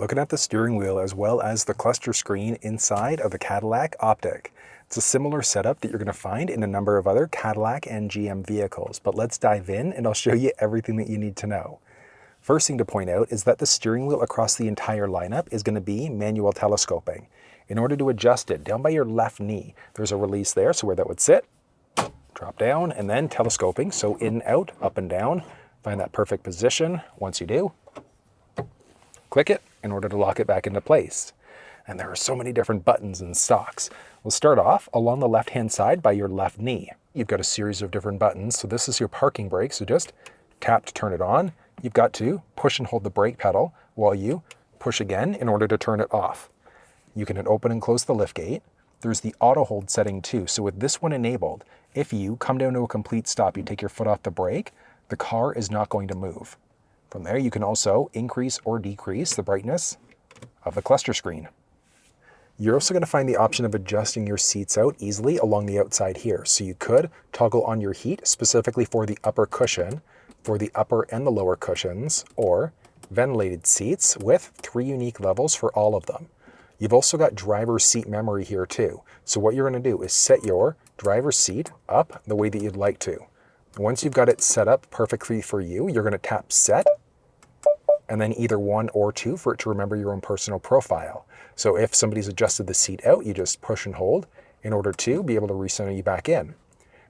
looking at the steering wheel as well as the cluster screen inside of the Cadillac Optiq. It's a similar setup that you're going to find in a number of other Cadillac and GM vehicles, but let's dive in and I'll show you everything that you need to know. First thing to point out is that the steering wheel across the entire lineup is going to be manual telescoping. In order to adjust it, down by your left knee, there's a release there, so where that would sit, drop down, and then telescoping, so in, out, up and down. Find that perfect position. Once you do, click it in order to lock it back into place. And there are so many different buttons and stocks. We'll start off along the left-hand side by your left knee. You've got a series of different buttons. So this is your parking brake, so just tap to turn it on. You've got to push and hold the brake pedal while you push again in order to turn it off. You can open and close the lift gate. There's the auto hold setting too. So with this one enabled, if you come down to a complete stop, you take your foot off the brake, the car is not going to move. From there, you can also increase or decrease the brightness of the cluster screen. You're also going to find the option of adjusting your seats out easily along the outside here. So you could toggle on your heat specifically for the upper cushion, for the upper and the lower cushions, or ventilated seats with 3 unique levels for all of them. You've also got driver's seat memory here too. So what you're going to do is set your driver's seat up the way that you'd like to. Once you've got it set up perfectly for you, you're going to tap set, and then either 1 or 2 for it to remember your own personal profile. So if somebody's adjusted the seat out, you just push and hold in order to be able to recenter you back in.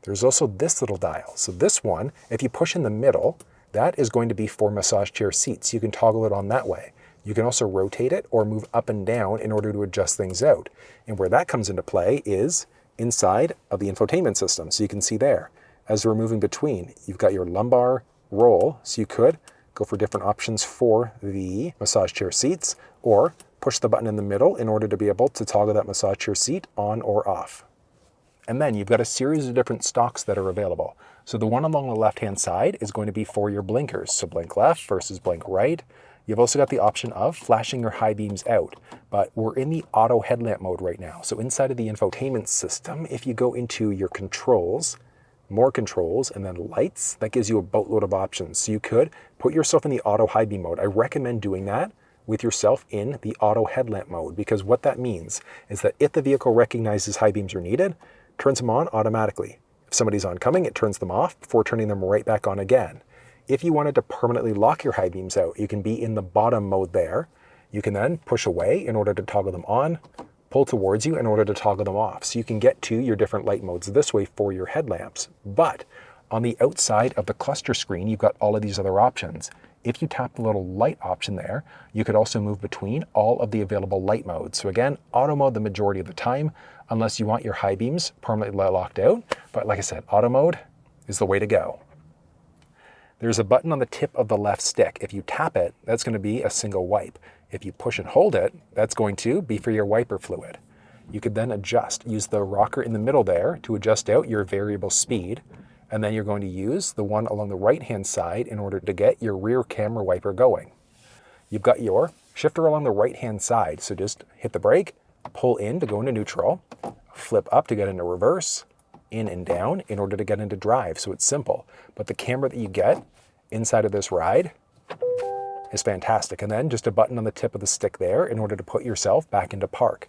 There's also this little dial. So this one, if you push in the middle, that is going to be for massage chair seats. You can toggle it on that way. You can also rotate it or move up and down in order to adjust things out. And where that comes into play is inside of the infotainment system. So you can see there, as we're moving between, you've got your lumbar roll. So you could go for different options for the massage chair seats, or push the button in the middle in order to be able to toggle that massage chair seat on or off. And then you've got a series of different stocks that are available. So the one along the left-hand side is going to be for your blinkers. So blink left versus blink right. You've also got the option of flashing your high beams out, but we're in the auto headlamp mode right now. So inside of the infotainment system, if you go into your controls, more controls, and then lights, that gives you a boatload of options. So you could put yourself in the auto high beam mode. I recommend doing that with yourself in the auto headlamp mode, because what that means is that if the vehicle recognizes high beams are needed, turns them on automatically. If somebody's oncoming, it turns them off before turning them right back on again. If you wanted to permanently lock your high beams out, you can be in the bottom mode there. You can then push away in order to toggle them on, pull towards you in order to toggle them off. So you can get to your different light modes this way for your headlamps. But on the outside of the cluster screen, you've got all of these other options. If you tap the little light option there, you could also move between all of the available light modes. So again, auto mode the majority of the time, unless you want your high beams permanently locked out. But like I said, auto mode is the way to go. There's a button on the tip of the left stick. If you tap it, that's going to be a single wipe. If you push and hold it, that's going to be for your wiper fluid. You could then adjust. Use the rocker in the middle there to adjust out your variable speed. And then you're going to use the one along the right-hand side in order to get your rear camera wiper going. You've got your shifter along the right-hand side. So just hit the brake, pull in to go into neutral, flip up to get into reverse, in and down in order to get into drive. So it's simple. But the camera that you get inside of this ride is fantastic. And then just a button on the tip of the stick there in order to put yourself back into park.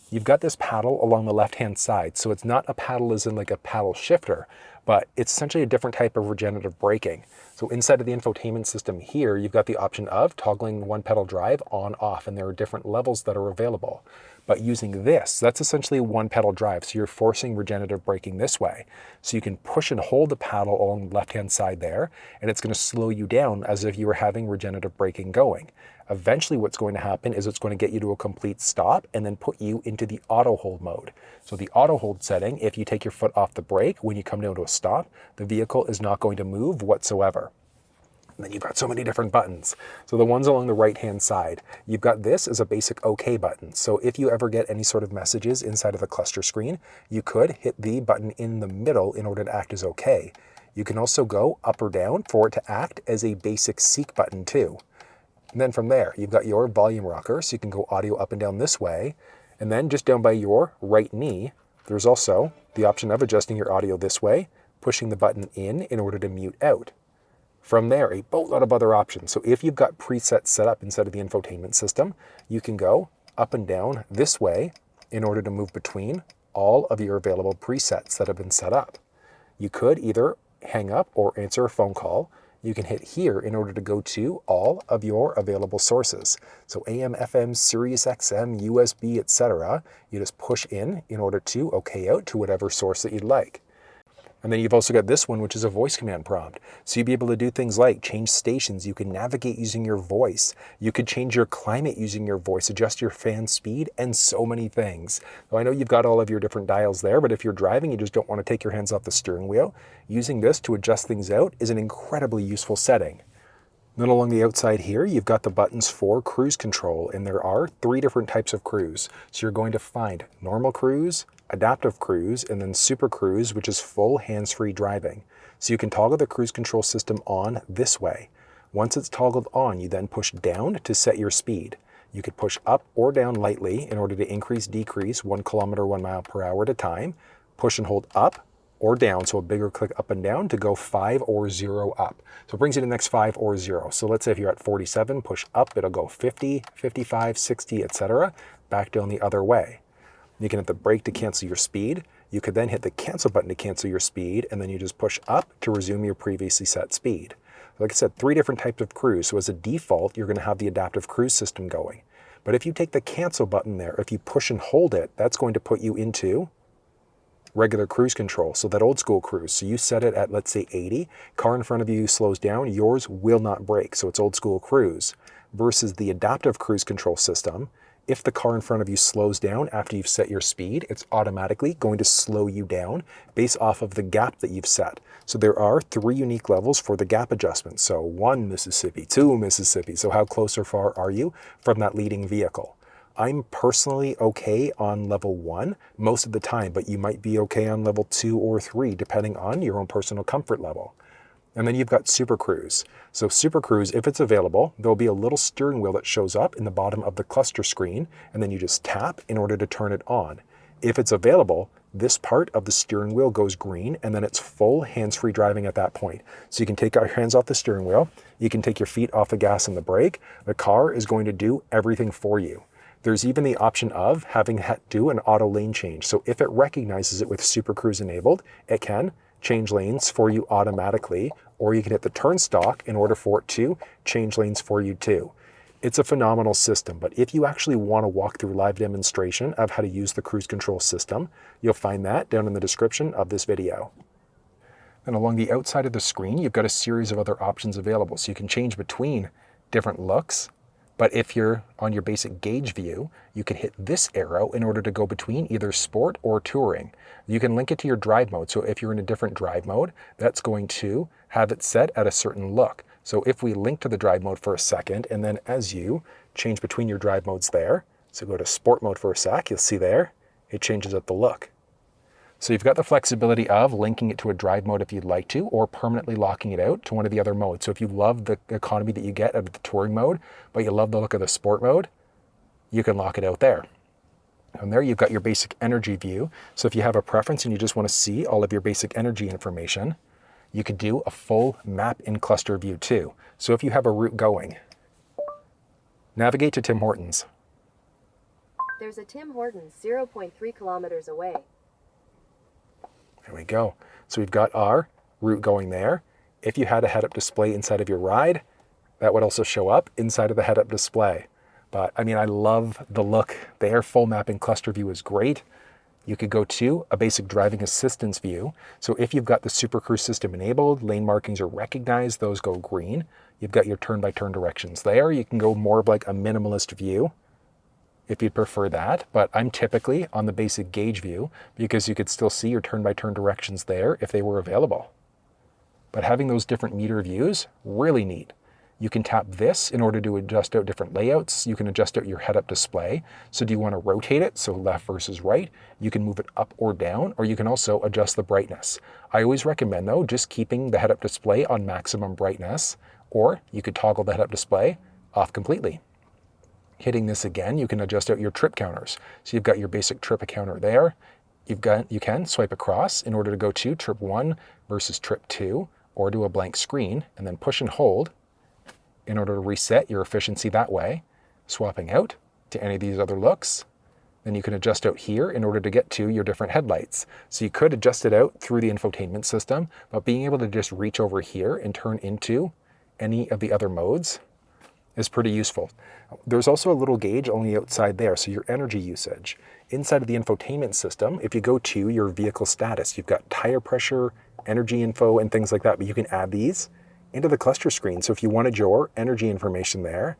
You've got this paddle along the left-hand side. So it's not a paddle as in like a paddle shifter, but it's essentially a different type of regenerative braking. So inside of the infotainment system here, you've got the option of toggling one pedal drive on off, and there are different levels that are available. But using this, that's essentially one pedal drive. So you're forcing regenerative braking this way. So you can push and hold the paddle along the left-hand side there, and it's going to slow you down as if you were having regenerative braking going. Eventually what's going to happen is it's going to get you to a complete stop and then put you into the auto hold mode. So the auto hold setting, if you take your foot off the brake when you come down to a stop, the vehicle is not going to move whatsoever. And then you've got so many different buttons. So the ones along the right-hand side, you've got this as a basic OK button. So if you ever get any sort of messages inside of the cluster screen, you could hit the button in the middle in order to act as OK. You can also go up or down for it to act as a basic seek button too. And then from there, you've got your volume rocker, so you can go audio up and down this way. And then just down by your right knee, there's also the option of adjusting your audio this way, pushing the button in order to mute out. From there, a boatload of other options. So if you've got presets set up inside of the infotainment system, you can go up and down this way in order to move between all of your available presets that have been set up. You could either hang up or answer a phone call. You can hit here in order to go to all of your available sources. So AM, FM, Sirius XM, USB, etc. You just push in order to OK out to whatever source that you'd like. And then you've also got this one, which is a voice command prompt. So you'd be able to do things like change stations. You can navigate using your voice. You could change your climate using your voice, adjust your fan speed, and so many things. So I know you've got all of your different dials there, but if you're driving, you just don't want to take your hands off the steering wheel, using this to adjust things out is an incredibly useful setting. Then along the outside here, you've got the buttons for cruise control, and there are 3 different types of cruise. So you're going to find normal cruise, adaptive cruise, and then super cruise, which is full hands-free driving. So you can toggle the cruise control system on this way. Once it's toggled on, you then push down to set your speed. You could push up or down lightly in order to increase, decrease 1 kilometer, 1 mile per hour at a time. Push and hold up or down, so a bigger click up and down to go 5 or 0 up. So it brings you to the next 5 or 0. So let's say if you're at 47, push up, it'll go 50, 55, 60, etc. Back down the other way. You can hit the brake to cancel your speed. You could then hit the cancel button to cancel your speed, and then you just push up to resume your previously set speed. Like I said, 3 different types of cruise. So as a default, you're going to have the adaptive cruise system going. But if you take the cancel button there, if you push and hold it, that's going to put you into regular cruise control, so that old school cruise. So you set it at, let's say 80, car in front of you slows down, yours will not brake, so it's old school cruise. Versus the adaptive cruise control system, if the car in front of you slows down after you've set your speed, it's automatically going to slow you down based off of the gap that you've set. So there are 3 unique levels for the gap adjustment. So 1 Mississippi, 2 Mississippi. So how close or far are you from that leading vehicle? I'm personally okay on level 1 most of the time, but you might be okay on level 2 or 3, depending on your own personal comfort level. And then you've got Super Cruise. So Super Cruise, if it's available, there'll be a little steering wheel that shows up in the bottom of the cluster screen, and then you just tap in order to turn it on. If it's available, this part of the steering wheel goes green, and then it's full hands-free driving at that point. So you can take your hands off the steering wheel, you can take your feet off the gas and the brake, the car is going to do everything for you. There's even the option of having it do an auto lane change. So if it recognizes it with Super Cruise enabled, it can change lanes for you automatically, or you can hit the turn stalk in order for it to change lanes for you too. It's a phenomenal system, but if you actually want to walk through live demonstration of how to use the cruise control system, you'll find that down in the description of this video. And along the outside of the screen, you've got a series of other options available. So you can change between different looks, but if you're on your basic gauge view, you can hit this arrow in order to go between either sport or touring. You can link it to your drive mode. So if you're in a different drive mode, that's going to have it set at a certain look. So if we link to the drive mode for a second, and then as you change between your drive modes there, so go to sport mode for a sec, you'll see there, it changes up the look. So you've got the flexibility of linking it to a drive mode if you'd like to, or permanently locking it out to one of the other modes. So if you love the economy that you get out of the touring mode, but you love the look of the sport mode, you can lock it out there. And there you've got your basic energy view. So if you have a preference and you just want to see all of your basic energy information, you could do a full map in cluster view too. So if you have a route going, navigate to Tim Hortons. There's a Tim Hortons 0.3 kilometers away. There we go. So we've got our route going there. If you had a head-up display inside of your ride, that would also show up inside of the head-up display. But I mean, I love the look there. Full mapping cluster view is great. You could go to a basic driving assistance view. So if you've got the Super Cruise system enabled, lane markings are recognized, those go green. You've got your turn-by-turn directions there. You can go more of like a minimalist view if you'd prefer that, but I'm typically on the basic gauge view because you could still see your turn-by-turn directions there if they were available. But having those different meter views, really neat. You can tap this in order to adjust out different layouts. You can adjust out your head-up display. So do you want to rotate it, so left versus right? You can move it up or down, or you can also adjust the brightness. I always recommend though, just keeping the head-up display on maximum brightness, or you could toggle the head-up display off completely. Hitting this again, you can adjust out your trip counters. So you've got your basic trip counter there. You can swipe across in order to go to trip 1 versus trip 2, or to a blank screen, and then push and hold in order to reset your efficiency that way, swapping out to any of these other looks. Then you can adjust out here in order to get to your different headlights. So you could adjust it out through the infotainment system, but being able to just reach over here and turn into any of the other modes is pretty useful. There's also a little gauge on the outside there, so your energy usage. Inside of the infotainment system, if you go to your vehicle status, you've got tire pressure, energy info, and things like that, but you can add these into the cluster screen. So if you wanted your energy information there,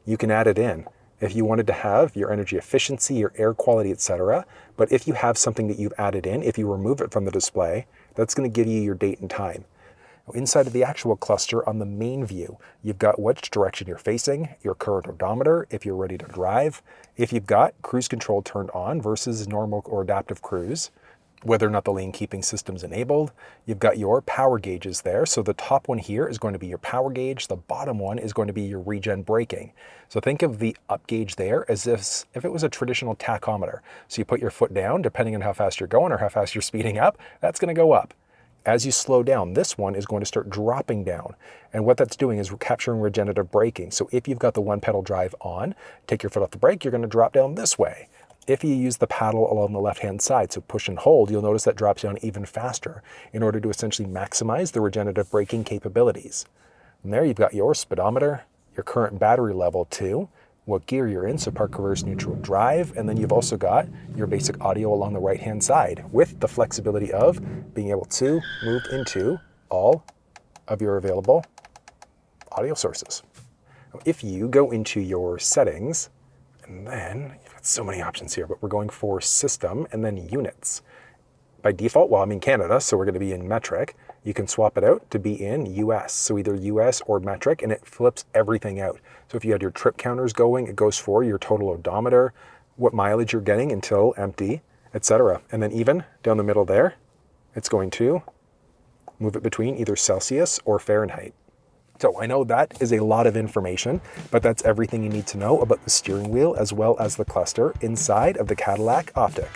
you can add it in. If you wanted to have your energy efficiency, your air quality, etc. But if you have something that you've added in, if you remove it from the display, that's going to give you your date and time. Inside of the actual cluster on the main view, you've got which direction you're facing, your current odometer, if you're ready to drive, if you've got cruise control turned on versus normal or adaptive cruise, whether or not the lane keeping system's enabled. You've got your power gauges there. So the top one here is going to be your power gauge. The bottom one is going to be your regen braking. So think of the up gauge there as if it was a traditional tachometer. So you put your foot down, depending on how fast you're going or how fast you're speeding up, that's going to go up. As you slow down, this one is going to start dropping down. And what that's doing is capturing regenerative braking. So if you've got the one pedal drive on, take your foot off the brake, you're going to drop down this way. If you use the paddle along the left-hand side, so push and hold, you'll notice that drops down even faster in order to essentially maximize the regenerative braking capabilities. And there you've got your speedometer, your current battery level too, what gear you're in, so park, reverse, neutral, drive, and then you've also got your basic audio along the right-hand side with the flexibility of being able to move into all of your available audio sources. If you go into your settings, and then you've got so many options here, but we're going for system and then units. By default, well, I'm in Canada, so we're going to be in metric. You can swap it out to be in US, so either US or metric, and it flips everything out. So if you had your trip counters going, it goes for your total odometer, what mileage you're getting until empty, etc. And then even down the middle there, it's going to move it between either Celsius or Fahrenheit. So I know that is a lot of information, but that's everything you need to know about the steering wheel as well as the cluster inside of the Cadillac Optiq.